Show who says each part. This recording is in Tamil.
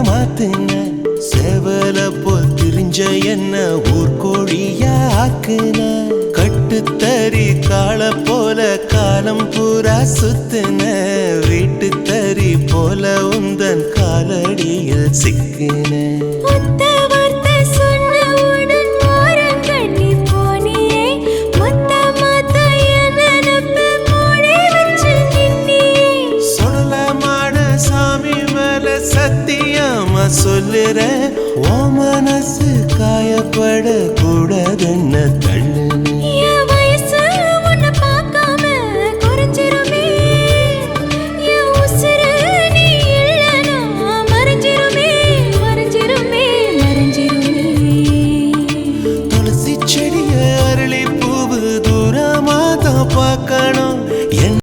Speaker 1: மாத்துன சேவல போல் திரிஞ்ச என்ன ஊர்கோழியா ஆக்குன கட்டுத்தறி காள போல காலம் பூரா சுத்துன வீட்டு தறி போல உந்தன் காலடியில் சிக்குன சத்தியமா சொல்லுற ஓ மனசு காயப்பட கூடாதுன்னு